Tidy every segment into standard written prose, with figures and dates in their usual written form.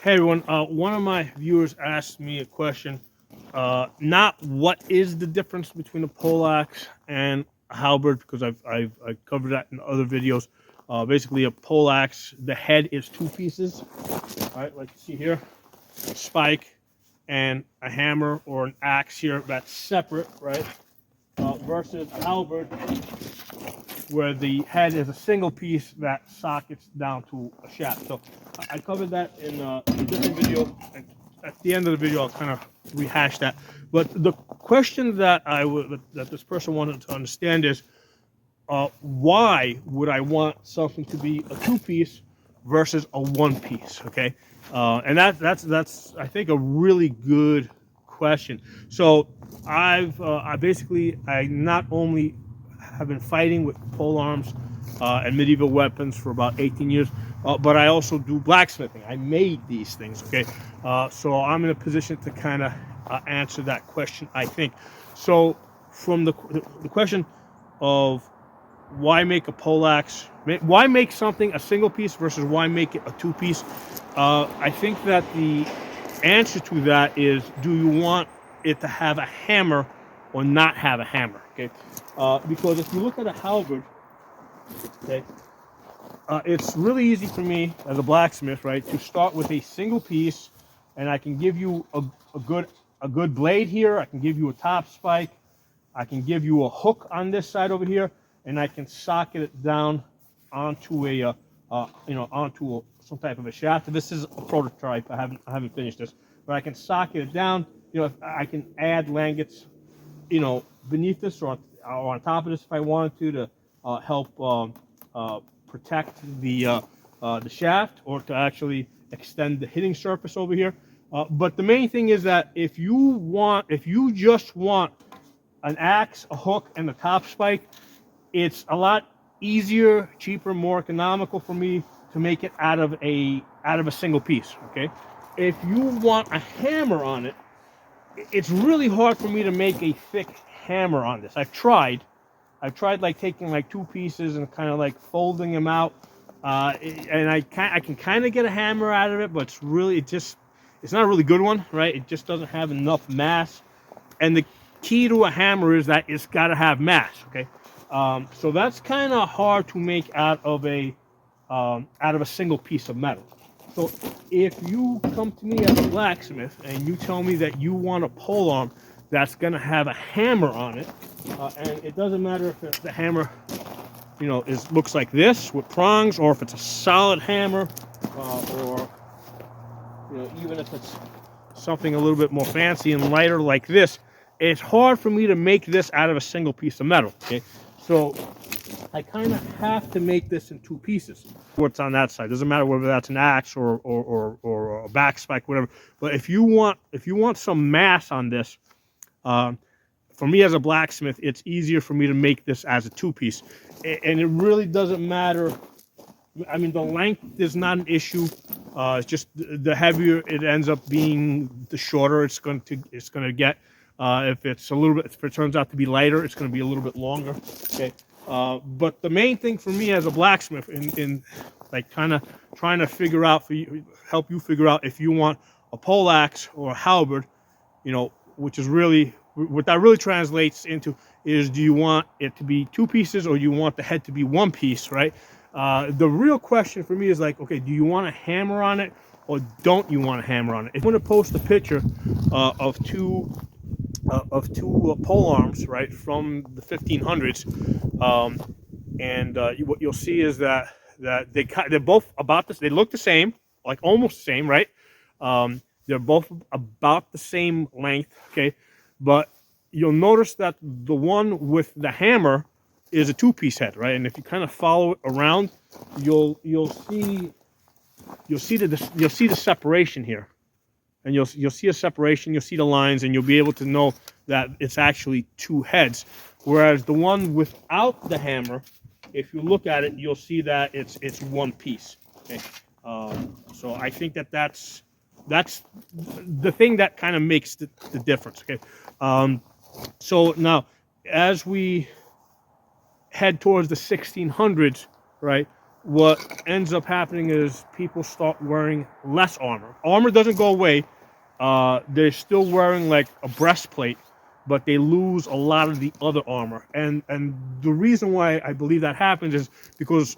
Hey everyone, one of my viewers asked me a question, not what is the difference between a poleaxe and a halberd, because I've covered that in other videos. Basically a poleaxe, the head is two pieces, right, like you see here, a spike and a hammer or an axe here that's separate, right, versus a halberd where the head is a single piece that sockets down to a shaft. So I covered that in a different video. And at the end of the video, I'll kind of rehash that. But the question that that this person wanted to understand is, why would I want something to be a two-piece versus a one-piece? Okay, and that's I think a really good question. So I not only have been fighting with polearms and medieval weapons for about 18 years, but I also do blacksmithing. I made these things. Okay, so I'm in a position to kind of answer that question, I think. So from the question of why make a poleaxe, why make something a single piece versus why make it a two piece, I think that the answer to that is, do you want it to have a hammer or not have a hammer? Okay, because if you look at a halberd, okay, it's really easy for me as a blacksmith, right, to start with a single piece, and I can give you a good blade here. I can give you a top spike. I can give you a hook on this side over here, and I can socket it down onto a some type of a shaft. This is a prototype. I haven't finished this, but I can socket it down. If I can add langets, beneath this or on top of this if I wanted to help protect the shaft, or to actually extend the hitting surface over here. But the main thing is that if you just want an axe, a hook, and the top spike, it's a lot easier, cheaper, more economical for me to make it out of a single piece. Okay, if you want a hammer on it, it's really hard for me to make a thick hammer on this. I've tried like taking like two pieces and kind of like folding them out, and I can kind of get a hammer out of it, but it's not a really good one, right? It just doesn't have enough mass. And the key to a hammer is that it's got to have mass. Okay, so that's kind of hard to make out of a single piece of metal. So if you come to me as a blacksmith and you tell me that you want a polearm that's going to have a hammer on it, and it doesn't matter if the hammer, looks like this with prongs, or if it's a solid hammer, or even if it's something a little bit more fancy and lighter like this, it's hard for me to make this out of a single piece of metal. Okay, so I kind of have to make this in two pieces. What's on that side doesn't matter whether that's an axe or a back spike, whatever. But if you want some mass on this, for me as a blacksmith, it's easier for me to make this as a two-piece, and it really doesn't matter. I mean, the length is not an issue. It's just the heavier it ends up being, the shorter it's going to get. If it turns out to be lighter, it's going to be a little bit longer. Okay. But the main thing for me as a blacksmith, in like kind of trying to help you figure out if you want a poleaxe or a halberd, which is really what that really translates into is, do you want it to be two pieces or do you want the head to be one piece, right? The real question for me is like, okay, do you want a hammer on it or don't you want a hammer on it? If you want to post a picture of two pole arms, right, from the 1500s, what you'll see is that they're both about this. They look the same, like almost the same, right? They're both about the same length, okay? But you'll notice that the one with the hammer is a two-piece head, right? And if you kind of follow it around, you'll see the separation here. And you'll see a separation, you'll see the lines, and you'll be able to know that it's actually two heads. Whereas the one without the hammer, if you look at it, you'll see that it's one piece. Okay, so I think that's the thing that kind of makes the difference. Okay, so now as we head towards the 1600s, right, what ends up happening is people start wearing less armor. Armor doesn't go away. They're still wearing like a breastplate, but they lose a lot of the other armor. And the reason why I believe that happens is because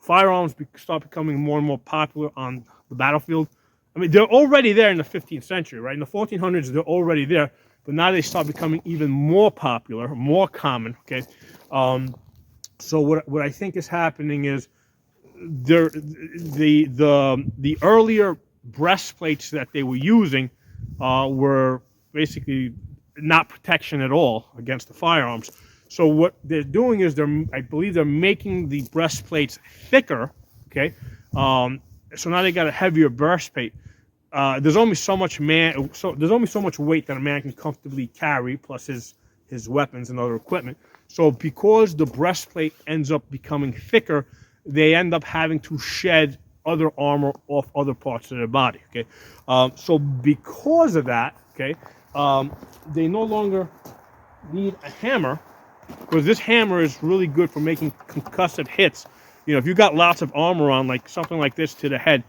firearms start becoming more and more popular on the battlefield. I mean, they're already there in the 15th century, right? In the 1400s, they're already there, but now they start becoming even more popular, more common. Okay, so what I think is happening is the earlier breastplates that they were using were basically not protection at all against the firearms. So what they're doing is I believe they're making the breastplates thicker. Okay, so now they got a heavier breastplate. There's only so much there's only so much weight that a man can comfortably carry, plus his weapons and other equipment. So because the breastplate ends up becoming thicker, they end up having to shed other armor off other parts of their body. Okay, so because of that, okay, they no longer need a hammer, because this hammer is really good for making concussive hits. You know, if you got lots of armor on, like something like this to the head,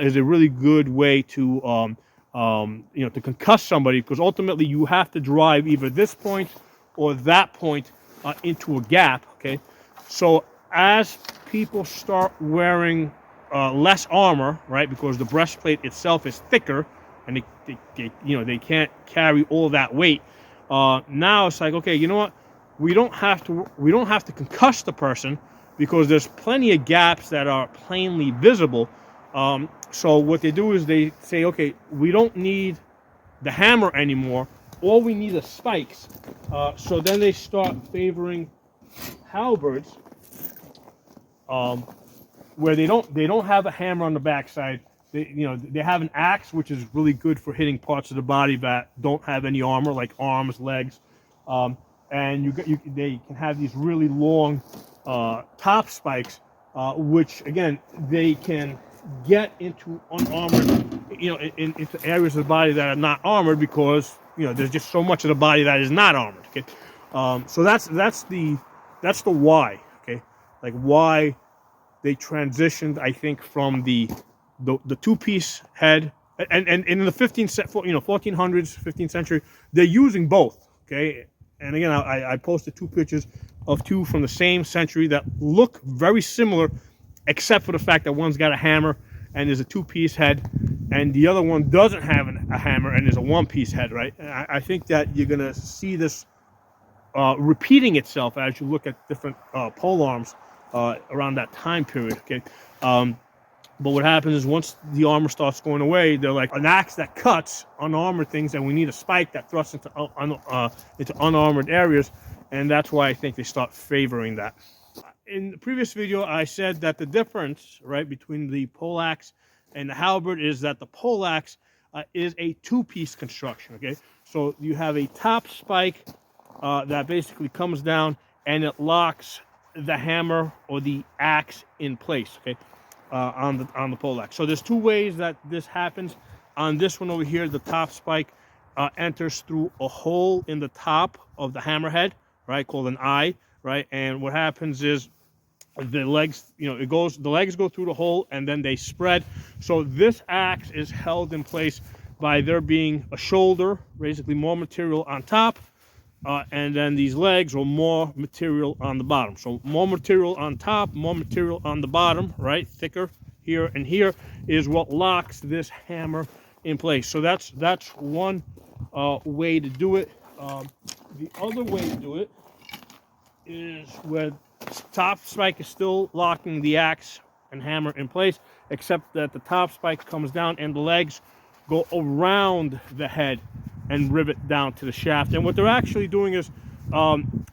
is a really good way to you know, to concuss somebody, because ultimately you have to drive either this point or that point into a gap. Okay, so as people start wearing less armor, right, because the breastplate itself is thicker, and they you know, they can't carry all that weight. Now it's like, okay, you know what? We don't have to concuss the person, because there's plenty of gaps that are plainly visible. So what they do is they say, okay, we don't need the hammer anymore. All we need are spikes. So then they start favoring halberds, where they don't have a hammer on the backside. They have an axe, which is really good for hitting parts of the body that don't have any armor, like arms, legs, and they can have these really long top spikes, which again they can get into unarmored, into areas of the body that are not armored, because there's just so much of the body that is not armored. Okay, so that's the why. Okay, like why they transitioned, I think, from the two-piece head, and in the 1400s, 15th century, they're using both. Okay, and again, I posted two pictures of two from the same century that look very similar, except for the fact that one's got a hammer and is a two-piece head, and the other one doesn't have a hammer and is a one-piece head, right? And I think that you're going to see this repeating itself as you look at different polearms around that time period, okay? But what happens is once the armor starts going away, they're like, an axe that cuts unarmored things, and we need a spike that thrusts into unarmored areas, and that's why I think they start favoring that. In the previous video, I said that the difference, right, between the poleaxe and the halberd is that the poleaxe is a two-piece construction, okay? So you have a top spike that basically comes down, and it locks the hammer or the axe in place, okay, on the poleaxe. So there's two ways that this happens. On this one over here, the top spike enters through a hole in the top of the hammerhead, right, called an eye, right? And what happens is the legs, the legs go through the hole, and then they spread. So this axe is held in place by there being a shoulder, basically more material on top, and then these legs or more material on the bottom. So more material on top, more material on the bottom, right? Thicker here and here is what locks this hammer in place. So that's one way to do it. The other way to do it is where top spike is still locking the axe and hammer in place, except that the top spike comes down and the legs go around the head and rivet down to the shaft. And what they're actually doing is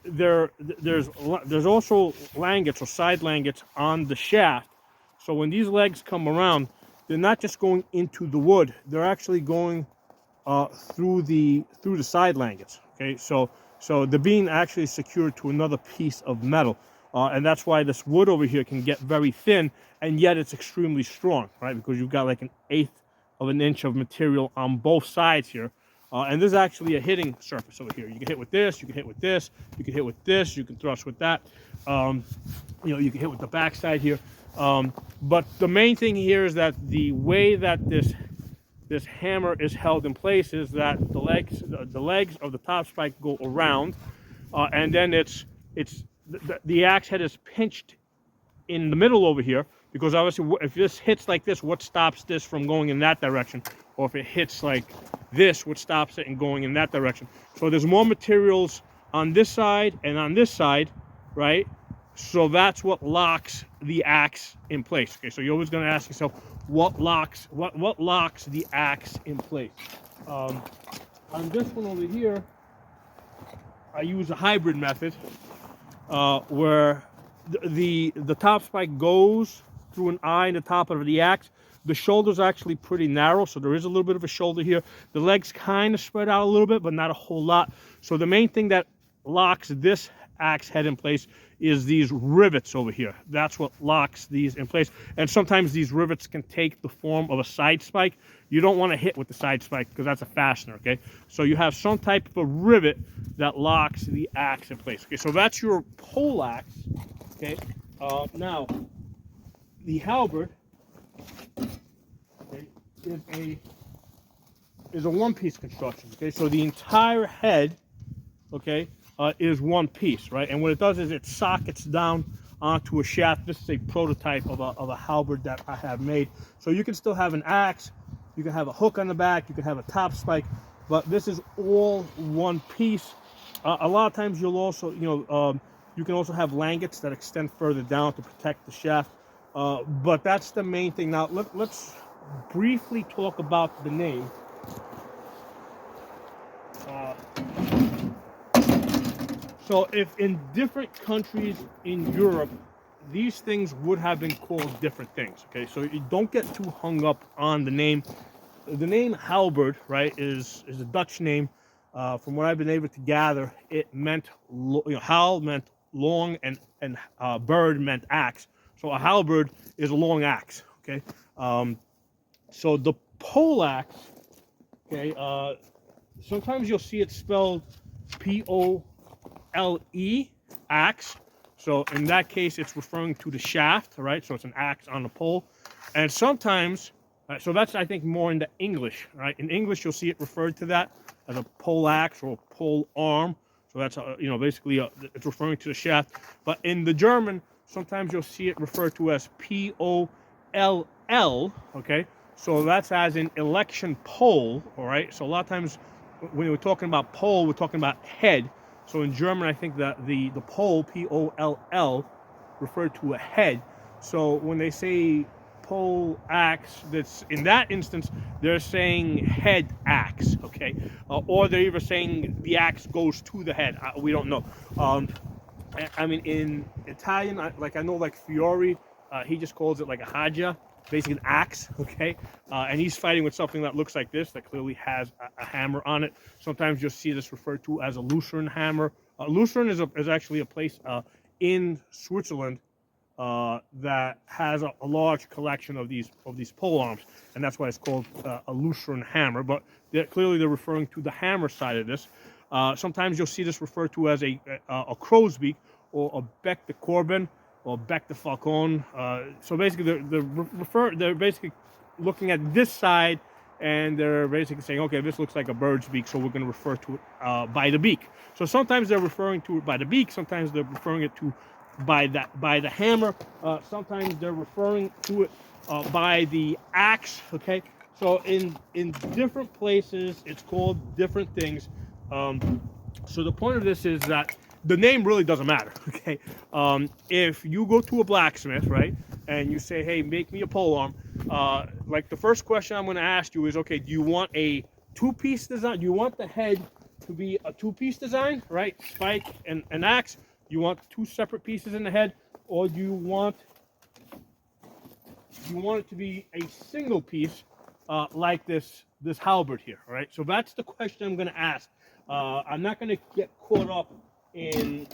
there's also langets or side langets on the shaft. So when these legs come around, they're not just going into the wood, they're actually going through the side langets. Okay, so they're being actually secured to another piece of metal, and that's why this wood over here can get very thin, and yet it's extremely strong, right? Because you've got like 1/8 of an inch of material on both sides here, And this is actually a hitting surface over here. You can hit with this, you can hit with this, you can hit with this, you can thrust with that. You know, you can hit with the backside here. But the main thing here is that the way that this hammer is held in place is that the legs of the top spike go around, and then the axe head is pinched in the middle over here, because obviously if this hits like this, what stops this from going in that direction? Or if it hits like this, what stops it in going in that direction? So there's more materials on this side and on this side, right? So that's what locks the axe in place. Okay, so you're always going to ask yourself, what locks the axe in place? On this one over here, I use a hybrid method, where the top spike goes through an eye in the top of the axe. The shoulder's actually pretty narrow, so there is a little bit of a shoulder here. The legs kind of spread out a little bit, but not a whole lot. So the main thing that locks this axe head in place is these rivets over here. That's what locks these in place. And sometimes these rivets can take the form of a side spike. You don't want to hit with the side spike because that's a fastener, okay? So you have some type of a rivet that locks the axe in place. Okay, so that's your poleaxe, okay? Now, the halberd, okay, is a one-piece construction, okay? So the entire head, okay, is one piece, right? And what it does is it sockets down onto a shaft. This is a prototype of a halberd that I have made. So you can still have an axe, you can have a hook on the back, you can have a top spike, but this is all one piece. A lot of times you'll also, you can also have langets that extend further down to protect the shaft. But that's the main thing. Now let's briefly talk about the name. So if in different countries in Europe, these things would have been called different things, okay? So you don't get too hung up on the name. The name Halberd, right, is a Dutch name. From what I've been able to gather, it meant, Hal meant long and bird meant axe. So a halberd is a long axe, okay? So the poleaxe, okay, sometimes you'll see it spelled P-O-L-E, axe. So in that case, it's referring to the shaft, right? So it's an axe on the pole. And sometimes, so that's, I think, more in the English, right? In English, you'll see it referred to that as a poleaxe or a pole arm. So that's, basically it's referring to the shaft. But in the German, sometimes you'll see it referred to as P-O-L-L, okay? So that's as in election pole, all right? So a lot of times when we're talking about pole, we're talking about head. So in German, I think that the pole, P-O-L-L, referred to a head. So when they say pole axe, that's in that instance, they're saying head axe, okay? Or they're even saying the axe goes to the head. We don't know. I mean, in Italian, I know like Fiore, he just calls it like a haja, basically an axe, okay? And he's fighting with something that looks like this, that clearly has a hammer on it. Sometimes you'll see this referred to as a Lucerne hammer. Lucerne is actually a place in Switzerland that has a large collection of these pole arms, and that's why it's called a Lucerne hammer. But clearly they're referring to the hammer side of this. Sometimes you'll see this referred to as a crow's beak or a bec de corbin or bec de falcon. So basically they're basically looking at this side, and they're basically saying, okay, this looks like a bird's beak, so we're going to refer to it by the beak. So sometimes they're referring to it by the beak, sometimes they're referring it to by the hammer, sometimes they're referring to it by the axe, okay? So in different places, it's called different things. So the point of this is that the name really doesn't matter, okay? If you go to a blacksmith, right, and you say, hey, make me a polearm, like the first question I'm going to ask you is, okay, do you want a two-piece design? Do you want the head to be a two-piece design, right? Spike and an axe. You want two separate pieces in the head, or do you want it to be a single piece like this halberd here, all right? So that's the question I'm going to ask. I'm not going to get caught up in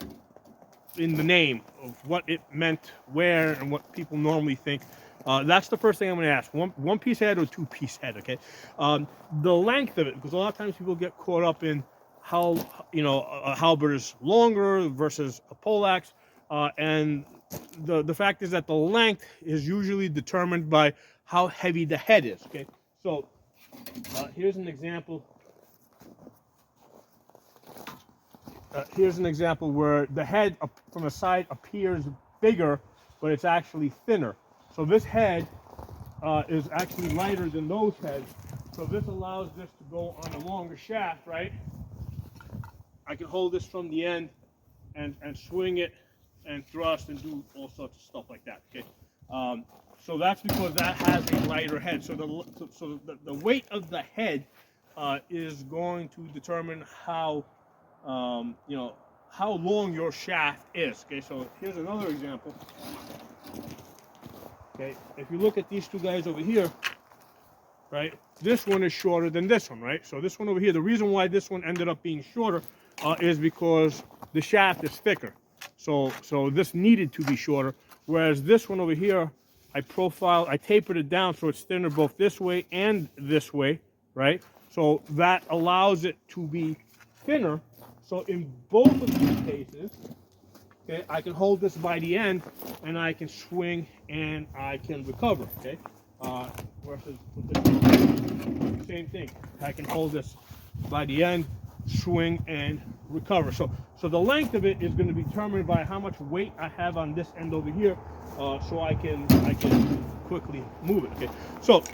the name of what it meant where and what people normally think. That's the first thing I'm going to ask. One piece head or two piece head, okay? The length of it, because a lot of times people get caught up in how, you know, a halberd is longer versus a poleaxe, and the fact is that the length is usually determined by how heavy the head is, okay? So here's an example. Here's an example where the head from the side appears bigger, but it's actually thinner. So this head is actually lighter than those heads. So this allows this to go on a longer shaft, right? I can hold this from the end and swing it and thrust and do all sorts of stuff like that, okay? So that's because that has a lighter head. So the weight of the head is going to determine how, you know, how long your shaft is, okay? So here's another example. Okay, if you look at these two guys over here, right, this one is shorter than this one, right? So this one over here, the reason why this one ended up being shorter is because the shaft is thicker. So this needed to be shorter, whereas this one over here, I tapered it down so it's thinner both this way and this way, right? So that allows it to be thinner. So in both of these cases, okay, I can hold this by the end and I can swing and I can recover, okay? Versus the same thing. I can hold this by the end, swing and recover. So the length of it is going to be determined by how much weight I have on this end over here, so I can quickly move it, okay? So